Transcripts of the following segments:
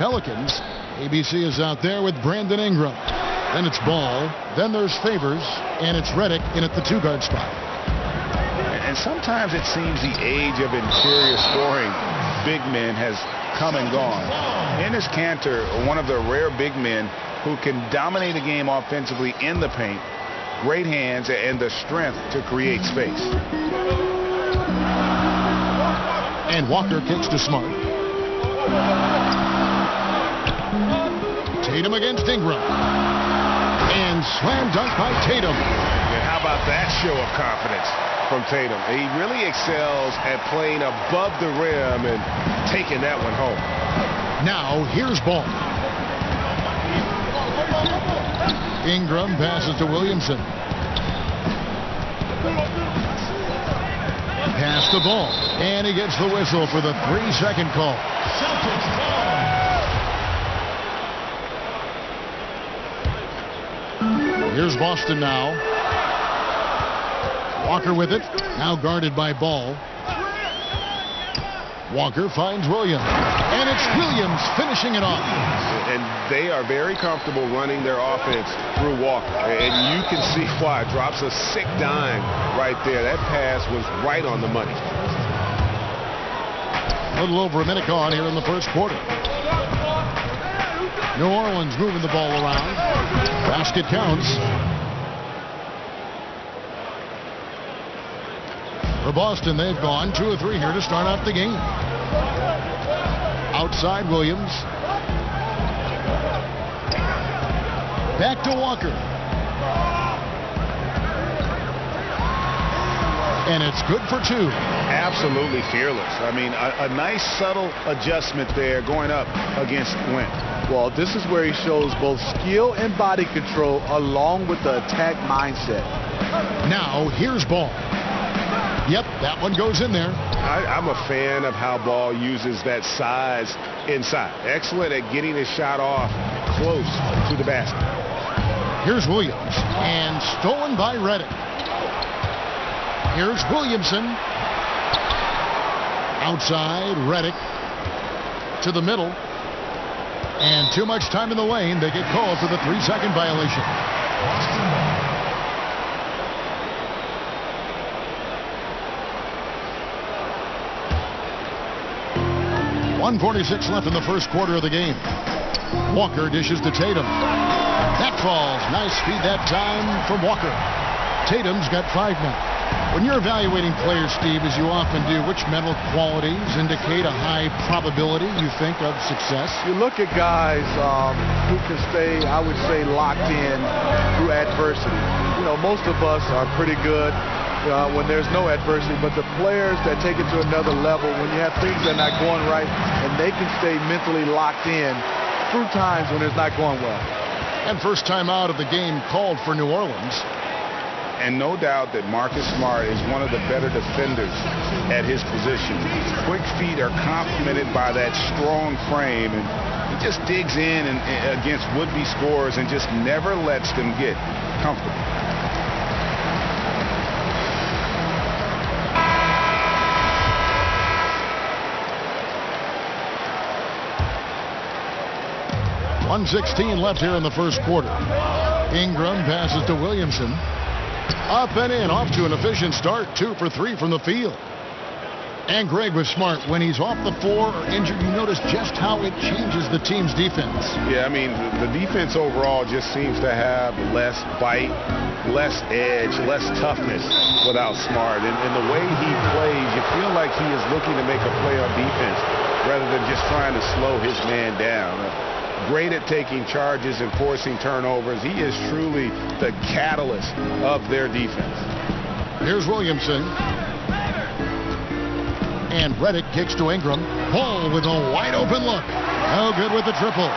Pelicans. ABC is out there with Brandon Ingram. Then it's Ball. Then there's Favors. And it's Redick in at the two-guard spot. And sometimes it seems the age of interior scoring big men has come and gone. Enes Kanter, one of the rare big men who can dominate a game offensively in the paint, great hands and the strength to create space. And Walker kicks to Smart. Tatum against Ingram. And slam dunk by Tatum. And how about that show of confidence from Tatum? He really excels at playing above the rim and taking that one home. Now here's Ball. Ingram passes to Williamson. Pass the ball. And he gets the whistle for the 3-second call. Celtics ball. Here's Boston now. Walker with it. Now guarded by Ball. Walker finds Williams. And it's Williams finishing it off. And they are very comfortable running their offense through Walker. And you can see why. Drops a sick dime right there. That pass was right on the money. A little over a minute gone here in the first quarter. New Orleans moving the ball around. Basket counts. For Boston, they've gone 2 of 3 here to start out the game. Outside Williams. Back to Walker. And it's good for 2. Absolutely fearless. I mean, a nice subtle adjustment there going up against Wentz. Well, this is where he shows both skill and body control along with the attack mindset. Now here's Ball. Yep, that one goes in there. I'm a fan of how Ball uses that size inside. Excellent at getting his shot off close to the basket. Here's Williams. And stolen by Redick. Here's Williamson. Outside, Redick to the middle. And too much time in the lane. They get called for the 3-second violation. 1:46 left in the first quarter of the game. Walker dishes to Tatum. That falls. Nice feed that time from Walker. Tatum's got 5 now. When you're evaluating players, Steve, as you often do, which mental qualities indicate a high probability, you think, of success? You look at guys who can stay, I would say, locked in through adversity. You know, most of us are pretty good when there's no adversity, but the players that take it to another level, when you have things that are not going right, and they can stay mentally locked in through times when it's not going well. And first time out of the game called for New Orleans. And no doubt that Marcus Smart is one of the better defenders at his position. Quick feet are complemented by that strong frame, and he just digs in and against would-be scorers and just never lets them get comfortable. .116 left here in the first quarter. Ingram passes to Williamson. Up and in, off to an efficient start. 2 for 3 from the field. And Greg was smart. When he's off the floor or injured, you notice just how it changes the team's defense. Yeah, I mean, the defense overall just seems to have less bite, less edge, less toughness without Smart. And the way he plays, you feel like he is looking to make a play on defense rather than just trying to slow his man down. Great at taking charges and forcing turnovers. He is truly the catalyst of their defense. Here's Williamson. And Redick kicks to Ingram. Ball with a wide open look. No good with the triple.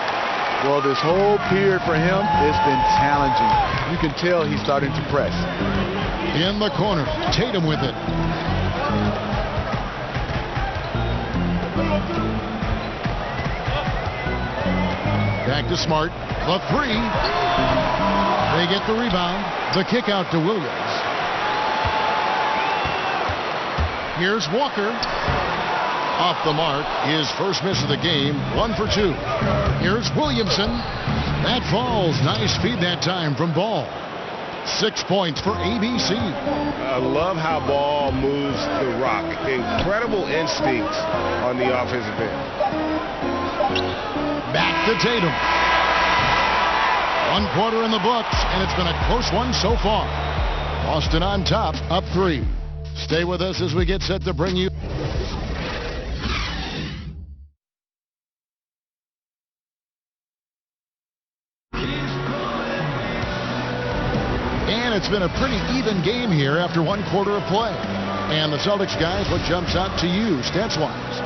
Well, this whole period for him has been challenging. You can tell he's starting to press. In the corner, Tatum with it. Back to Smart. The 3. They get the rebound. The kick out to Williams. Here's Walker. Off the mark, his first miss of the game, 1 for 2. Here's Williamson. That falls. Nice feed that time from Ball. 6 points for ABC. I love how Ball moves the rock. Incredible instincts on the offensive end. Back to Tatum. 1 quarter in the books, and it's been a close one so far. Boston on top, up 3. Stay with us as we get set to bring you. And it's been a pretty even game here after 1 quarter of play. And the Celtics guys, what jumps out to you stats-wise?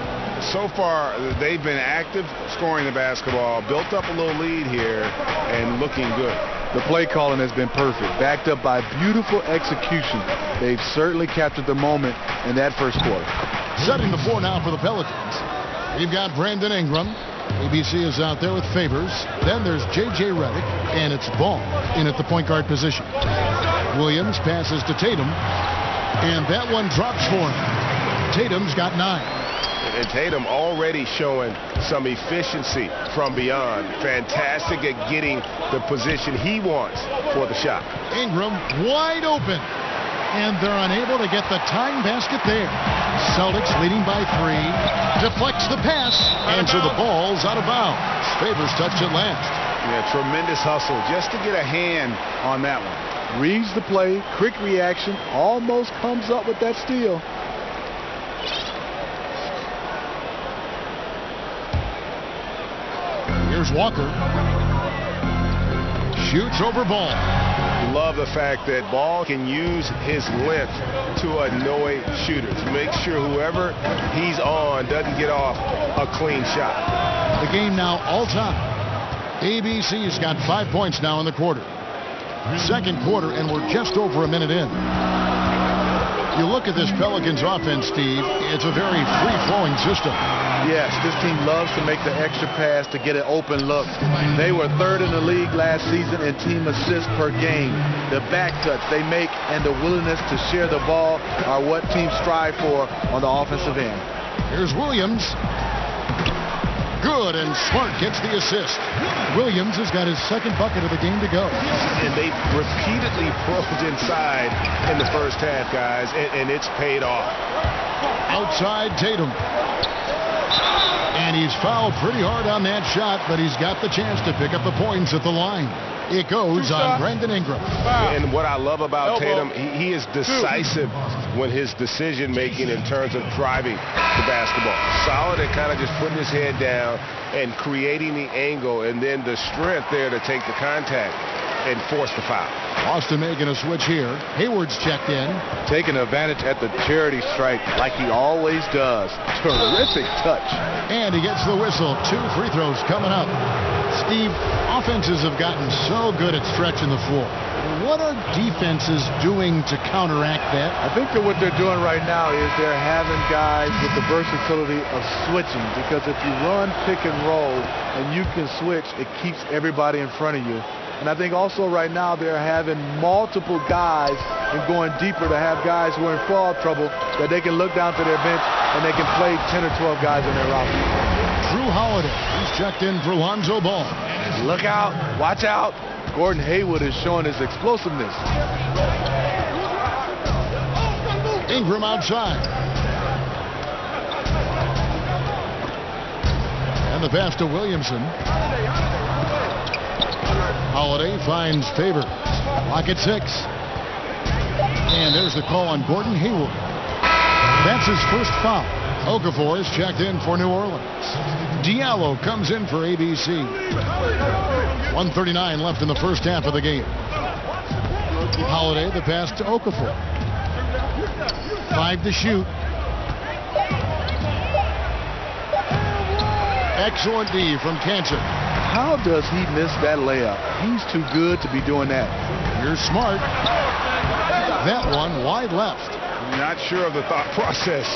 So far, they've been active, scoring the basketball, built up a little lead here, and looking good. The play calling has been perfect, backed up by beautiful execution. They've certainly captured the moment in that first quarter. Setting the floor now for the Pelicans. We've got Brandon Ingram. ABC is out there with Favors. Then there's J.J. Redick, and it's Ball in at the point guard position. Williams passes to Tatum, and that one drops for him. Tatum's got 9. And Tatum already showing some efficiency from beyond. Fantastic at getting the position he wants for the shot. Ingram wide open. And they're unable to get the tying basket there. Celtics leading by 3. Deflects the pass. And so the ball's out of bounds. Favors touched it last. Yeah, tremendous hustle just to get a hand on that one. Reads the play, quick reaction, almost comes up with that steal. Here's Walker. Shoots over Ball. Love the fact that Ball can use his length to annoy shooters. Make sure whoever he's on doesn't get off a clean shot. The game now all time. ABC's got 5 points now in the quarter. Second quarter, and we're just over a minute in. You look at this Pelicans offense, Steve, it's a very free-flowing system. Yes, this team loves to make the extra pass to get an open look. They were 3rd in the league last season in team assists per game. The back cuts they make and the willingness to share the ball are what teams strive for on the offensive end. Here's Williams. Good, and Smart gets the assist. Williams has got his second bucket of the game to go. And they repeatedly probed inside in the first half, guys, and it's paid off. Outside Tatum. And he's fouled pretty hard on that shot, but he's got the chance to pick up the points at the line. It goes on Brandon Ingram. And what I love about Tatum, he is decisive when his decision-making in terms of driving the basketball. Solid at kind of just putting his head down and creating the angle, and then the strength there to take the contact and force the foul. Austin making a switch here. Hayward's checked in. Taking advantage at the charity stripe like he always does. Terrific touch. And he gets the whistle. 2 free throws coming up. Steve, offenses have gotten so good at stretching the floor. What are defenses doing to counteract that? I think that what they're doing right now is they're having guys with the versatility of switching, because if you run pick and roll and you can switch, it keeps everybody in front of you. And I think also right now they're having multiple guys and going deeper to have guys who are in foul trouble that they can look down to their bench and they can play 10 or 12 guys in their roster. Drew Holiday, he's checked in for Lonzo Ball. Look out, watch out. Gordon Hayward is showing his explosiveness. Ingram outside. And the pass to Williamson. Holiday finds Favors. Lock at 6. And there's the call on Gordon Hayward. That's his first foul. Okafor is checked in for New Orleans. Diallo comes in for ABC. 1:39 left in the first half of the game. Holiday, the pass to Okafor. 5 to shoot. Excellent D from Cantor. How does he miss that layup? He's too good to be doing that. Here's Smart. That one wide left. Not sure of the thought process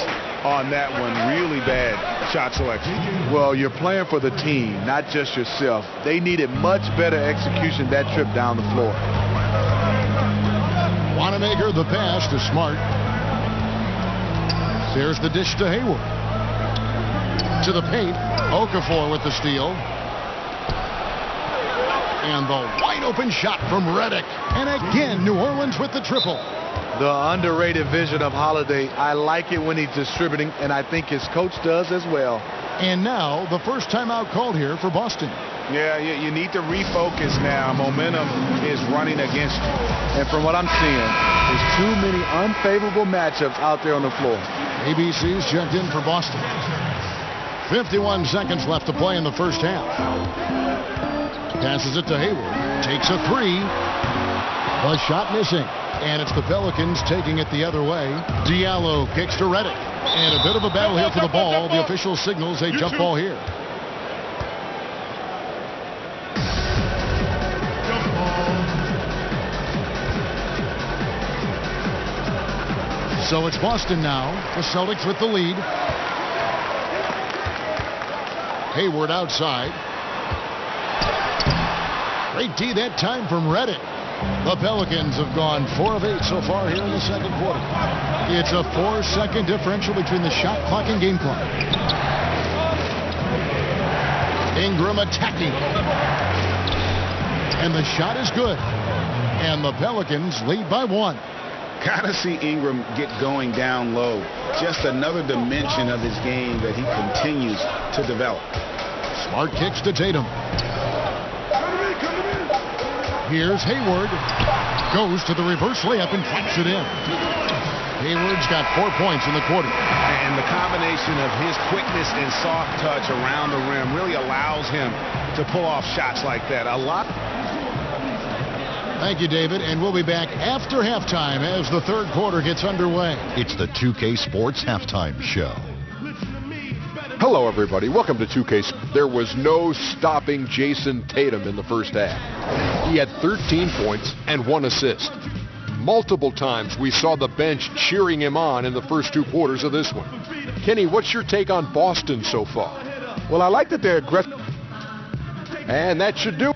on that one. Really bad shot selection. Well, you're playing for the team, not just yourself. They needed much better execution that trip down the floor. Wanamaker the pass to Smart. There's the dish to Hayward. To the paint. Okafor with the steal. And the wide open shot from Redick. And again, New Orleans with the triple. The underrated vision of Holiday. I like it when he's distributing, and I think his coach does as well. And now the first timeout called here for Boston. Yeah, you need to refocus now. Momentum is running against you. And from what I'm seeing, there's too many unfavorable matchups out there on the floor. ABC's checked in for Boston. 51 seconds left to play in the first half. Passes it to Hayward. Takes a three. The shot missing. And it's the Pelicans taking it the other way. Diallo kicks to Redick. And a bit of a battle here for the ball. The official signals a jump ball here. So it's Boston now. The Celtics with the lead. Hayward outside. Great D that time from Redick. The Pelicans have gone 4 of 8 so far here in the second quarter. It's a 4-second differential between the shot clock and game clock. Ingram attacking. And the shot is good. And the Pelicans lead by 1. Gotta see Ingram get going down low. Just another dimension of his game that he continues to develop. Smart kicks to Tatum. Here's Hayward. Goes to the reverse layup and claps it in. Hayward's got 4 points in the quarter. And the combination of his quickness and soft touch around the rim really allows him to pull off shots like that. A lot. Thank you, David. And we'll be back after halftime as the third quarter gets underway. It's the 2K Sports Halftime Show. Hello, everybody. Welcome to 2K. There was no stopping Jason Tatum in the first half. He had 13 points and 1 assist. Multiple times we saw the bench cheering him on in the first 2 quarters of this one. Kenny, what's your take on Boston so far? Well, I like that they're aggressive. And that should do it.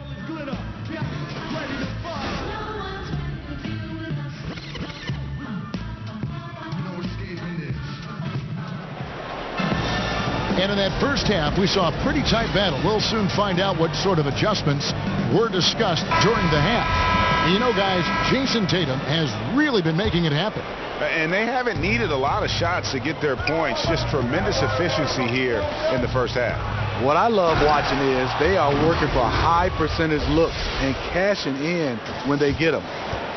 And in that first half, we saw a pretty tight battle. We'll soon find out what sort of adjustments were discussed during the half. And you know, guys, Jason Tatum has really been making it happen. And they haven't needed a lot of shots to get their points. Just tremendous efficiency here in the first half. What I love watching is they are working for high percentage looks and cashing in when they get them.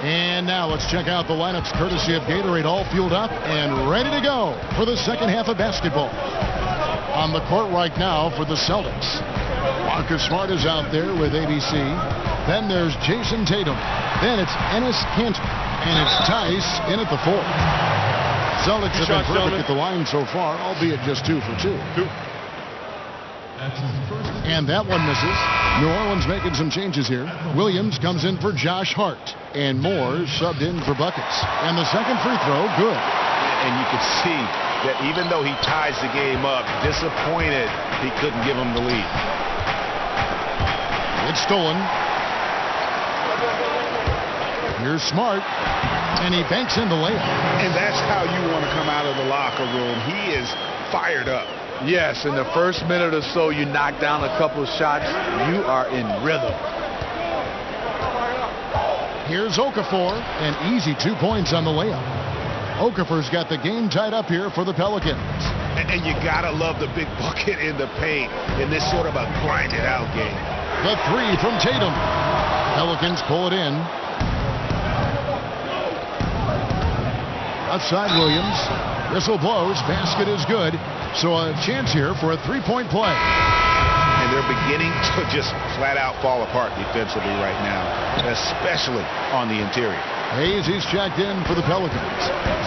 And now let's check out the lineups courtesy of Gatorade, all fueled up and ready to go for the second half of basketball. On the court right now for the Celtics, Marcus Smart is out there with ABC. Then there's Jason Tatum. Then it's Enes Kanter. And it's Tice in at the 4. Celtics have been perfect at the line so far, albeit just 2 for 2. And that one misses. New Orleans making some changes here. Williams comes in for Josh Hart. And Moore subbed in for buckets. And the second free throw, good. And you can see that even though he ties the game up, disappointed he couldn't give him the lead. It's stolen. Here's Smart. And he banks in the layup. And that's how you want to come out of the locker room. He is fired up. Yes, in the first minute or so, you knock down a couple of shots. You are in rhythm. Here's Okafor. An easy 2 points on the layup. Okafor's got the game tied up here for the Pelicans. And you gotta love the big bucket in the paint in this sort of a grinded out game. The 3 from Tatum. Pelicans pull it in. Outside Williams. Whistle blows. Basket is good. So a chance here for a 3-point play. And they're beginning to just flat out fall apart defensively right now, especially on the interior. Hayes, he's checked in for the Pelicans.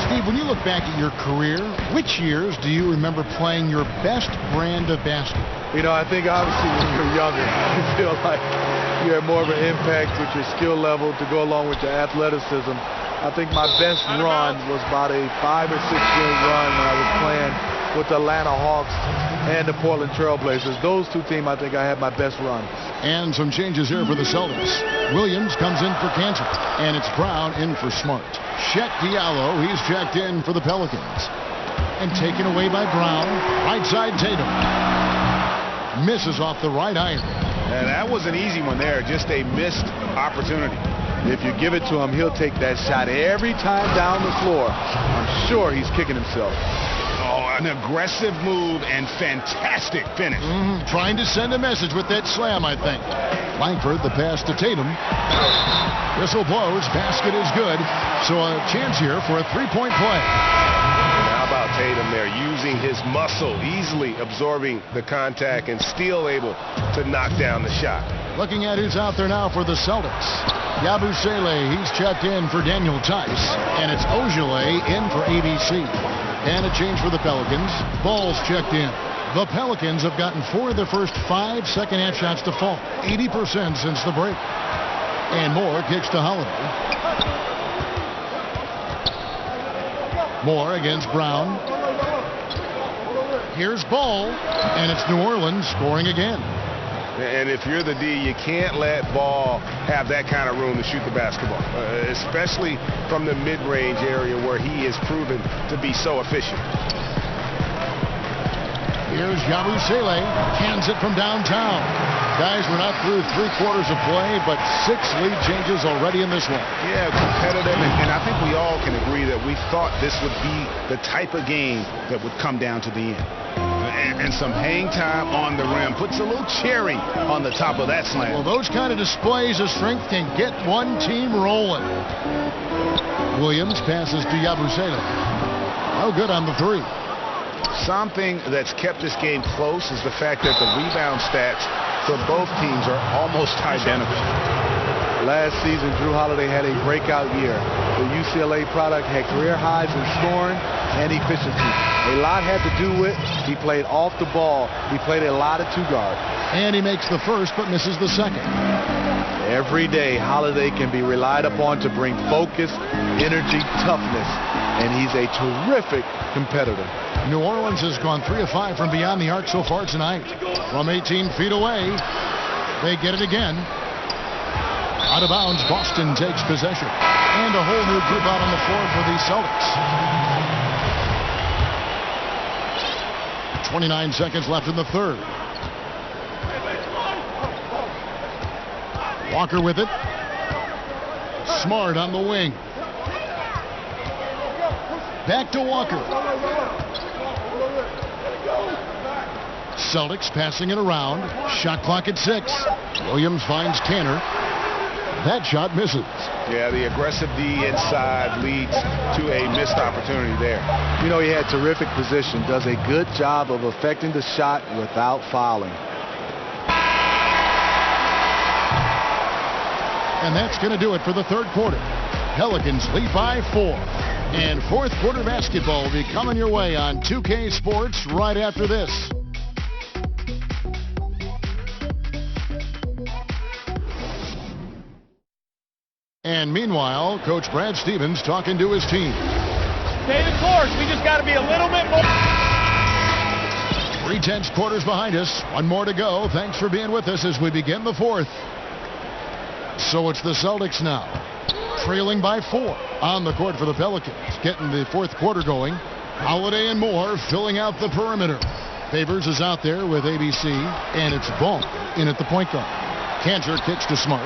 Steve, when you look back at your career, which years do you remember playing your best brand of basketball? You know, I think obviously when you're younger, you feel like you have more of an impact with your skill level to go along with your athleticism. I think my best run was about a 5 or 6 game run when I was playing with the Atlanta Hawks and the Portland Trailblazers. Those 2 teams, I think I had my best runs. And some changes here for the Celtics. Williams comes in for Kanter, and it's Brown in for Smart. Chet Diallo, he's checked in for the Pelicans. and taken away by Brown. Right side Tatum. Misses off the right iron. And that was an easy one there, just a missed opportunity. If you give it to him, he'll take that shot every time down the floor. I'm sure he's kicking himself. Oh, an aggressive move and fantastic finish. Trying to send a message with that slam, I think. Langford, the pass to Tatum. Whistle blows, basket is good. So a chance here for a three-point play. How about Tatum there, using his muscle, easily absorbing the contact and still able to knock down the shot. Looking at who's out there now for the Celtics. Yabusele, he's checked in for Daniel Tice. And it's Ojale in for ABC. And a change for the Pelicans. Ball's checked in. The Pelicans have gotten 4 of their first 5 second-half shots to fall. 80% since the break. And Moore kicks to Holiday. Moore against Brown. Here's Ball. And it's New Orleans scoring again. And if you're the D, you can't let Ball have that kind of room to shoot the basketball, especially from the mid-range area where he is proven to be so efficient. Here's Yabusele, hands it from downtown. Guys, we're not through 3 quarters of play, but 6 lead changes already in this one. Yeah, competitive, and I think we all can agree that we thought this would be the type of game that would come down to the end. And some hang time on the rim puts a little cherry on the top of that slam. Well, those kind of displays of strength can get one team rolling. Williams passes to Yabusele. Oh, good on the 3. Something that's kept this game close is the fact that the rebound stats for both teams are almost identical. Last season, Drew Holiday had a breakout year. The UCLA product had career highs in scoring and efficiency. A lot had to do with he played off the ball. He played a lot of 2-guard. And he makes the first but misses the second. Every day, Holiday can be relied upon to bring focus, energy, toughness, and he's a terrific competitor. New Orleans has gone 3 of 5 from beyond the arc so far tonight. From 18 feet away, they get it again. Out of bounds, Boston takes possession. And a whole new group out on the floor for the Celtics. 29 seconds left in the third. Walker with it. Smart on the wing. Back to Walker. Celtics passing it around. Shot clock at 6. Williams finds Tanner. That shot misses. Yeah, the aggressive D inside leads to a missed opportunity there. You know, he had terrific position. Does a good job of affecting the shot without fouling. And that's going to do it for the third quarter. Pelicans lead by 4. And fourth quarter basketball will be coming your way on 2K Sports right after this. And meanwhile, Coach Brad Stevens talking to his team. Stay the course. We just got to be a little bit more. 3 tenths quarters behind us. 1 more to go. Thanks for being with us as we begin the fourth. So it's the Celtics now, trailing by 4 on the court for the Pelicans, getting the fourth quarter going. Holiday and Moore filling out the perimeter. Favors is out there with ABC, and it's Ball in at the point guard. Cantor kicks to Smart.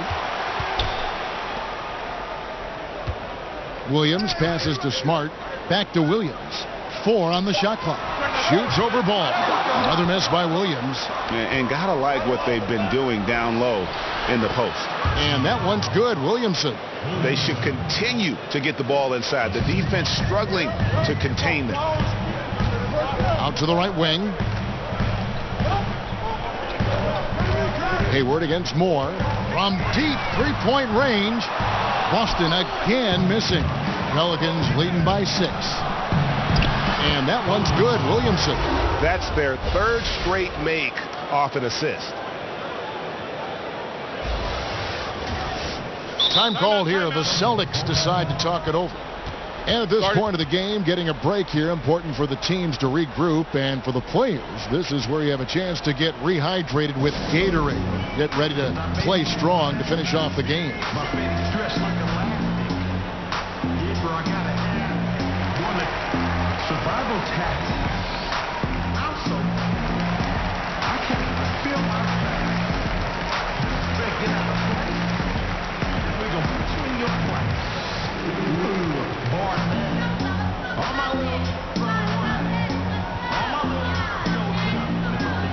Williams passes to Smart. Back to Williams. 4 on the shot clock. Shoots over Ball. Another miss by Williams. And gotta like what they've been doing down low in the post. And that one's good. Williamson. They should continue to get the ball inside. The defense struggling to contain them. Out to the right wing. Hayward against Moore. From deep 3-point range. Boston again missing. Pelicans leading by 6. And that one's good. Williamson. That's their 3rd straight make off an assist. Time called here. The Celtics decide to talk it over. And at this point of the game, getting a break here, important for the teams to regroup, and for the players, this is where you have a chance to get rehydrated with Gatorade. Get ready to play strong to finish off the game. Survival taxi. I'm so I can't feel my face. Better get out of place. We're gonna put you in your place. Ooh, boy, man. All my little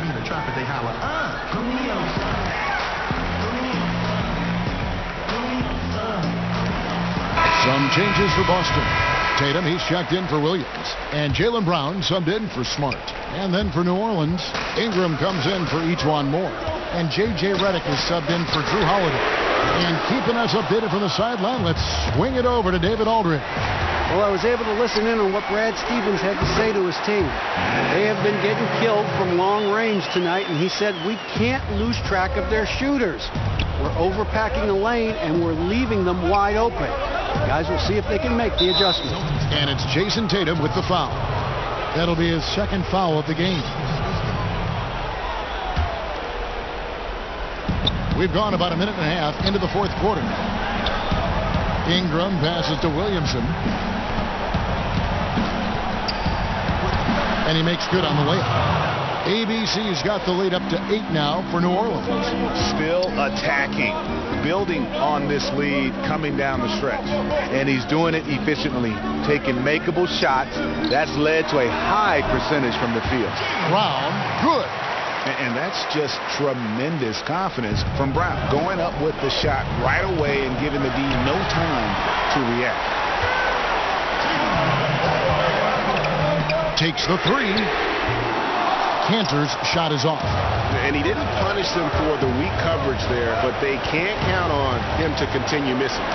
be the traffic, they holler, put me on, son. Put me on, son. Put me on, son. Some changes for Boston. Tatum, he's checked in for Williams. And Jaylen Brown subbed in for Smart. And then for New Orleans, Ingram comes in for Itoy Moore. And J.J. Redick is subbed in for Drew Holiday. And keeping us updated from the sideline, let's swing it over to David Aldridge. Well, I was able to listen in on what Brad Stevens had to say to his team. They have been getting killed from long range tonight, and he said, we can't lose track of their shooters. We're overpacking the lane, and we're leaving them wide open. Guys will see if they can make the adjustment. And it's Jason Tatum with the foul. That'll be his second foul of the game. We've gone about a minute and a half into the fourth quarter. Ingram passes to Williamson. And he makes good on the layup. ABC's got the lead up to 8 now for New Orleans. Still attacking, building on this lead coming down the stretch. And he's doing it efficiently, taking makeable shots. That's led to a high percentage from the field. Brown, good. And that's just tremendous confidence from Brown. Going up with the shot right away and giving the D no time to react. Takes the three. Cantor's shot is off. And he didn't punish them for the weak coverage there, but they can't count on him to continue missing.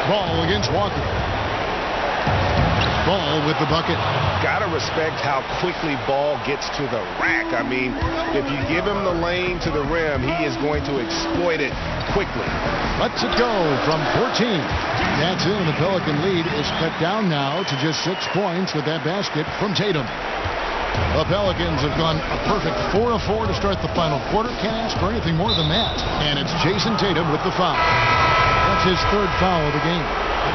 Ball against Walker. Ball with the bucket. Gotta respect how quickly Ball gets to the rack. I mean, if you give him the lane to the rim, he is going to exploit it quickly. Lets it go from 14. That's in. The Pelican lead is cut down now to just 6 points with that basket from Tatum. The Pelicans have gone a perfect 4 of 4 to start the final quarter. Can't ask for anything more than that. And it's Jason Tatum with the foul. That's his third foul of the game.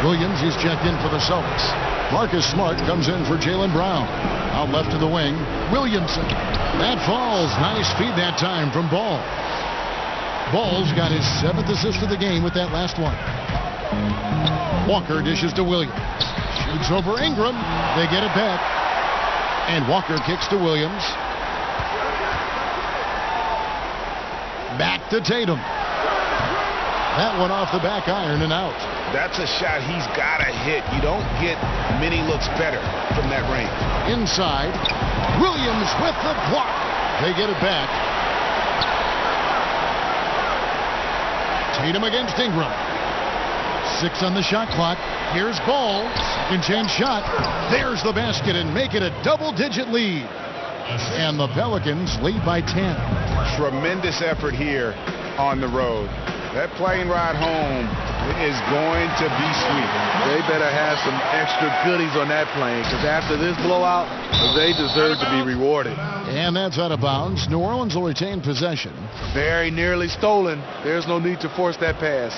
Williams is checked in for the Celtics. Marcus Smart comes in for Jaylen Brown. Out left to the wing, Williamson. That falls. Nice feed that time from Ball. Ball's got his 7th assist of the game with that last one. Walker dishes to Williams. Shoots over Ingram. They get it back. And Walker kicks to Williams. Back to Tatum. That one off the back iron and out. That's a shot he's got to hit. You don't get many looks better from that range. Inside, Williams with the block. They get it back. Tatum against Ingram. 6 on the shot clock. Here's Ball. Second chance shot. There's the basket and make it a double-digit lead. And the Pelicans lead by 10. Tremendous effort here on the road. That plane ride home is going to be sweet. They better have some extra goodies on that plane, because after this blowout, they deserve to be rewarded. And that's out of bounds. New Orleans will retain possession. Very nearly stolen. There's no need to force that pass.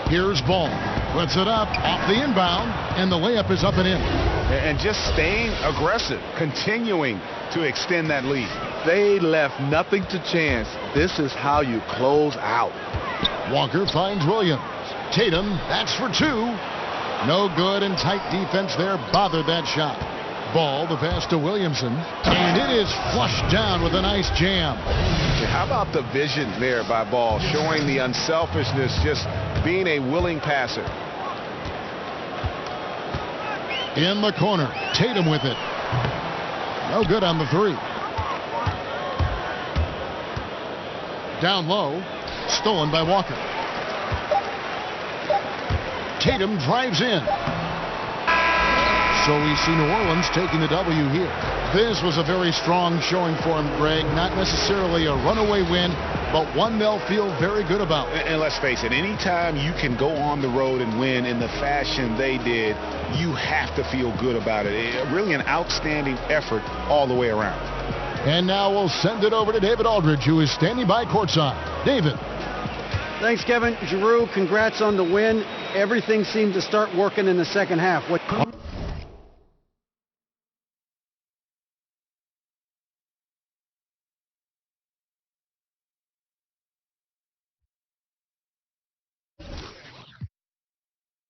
Here's Ball. Puts it up off the inbound, and the layup is up and in. And just staying aggressive, continuing to extend that lead. They left nothing to chance. This is how you close out. Walker finds Williams. Tatum, that's for 2. No good, and tight defense there bothered that shot. Ball, the pass to Williamson, and it is flushed down with a nice jam. How about the vision there by Ball, showing the unselfishness, just being a willing passer. In the corner, Tatum with it. No good on the 3. Down low, stolen by Walker. Tatum drives in. So we see New Orleans taking the W here. This was a very strong showing for him, Greg. Not necessarily a runaway win, but one they'll feel very good about. And let's face it, anytime you can go on the road and win in the fashion they did, you have to feel good about it. Really an outstanding effort all the way around. And now we'll send it over to David Aldridge, who is standing by courtside. David. Thanks, Kevin. Giroux, congrats on the win. everything seemed to start working in the second half.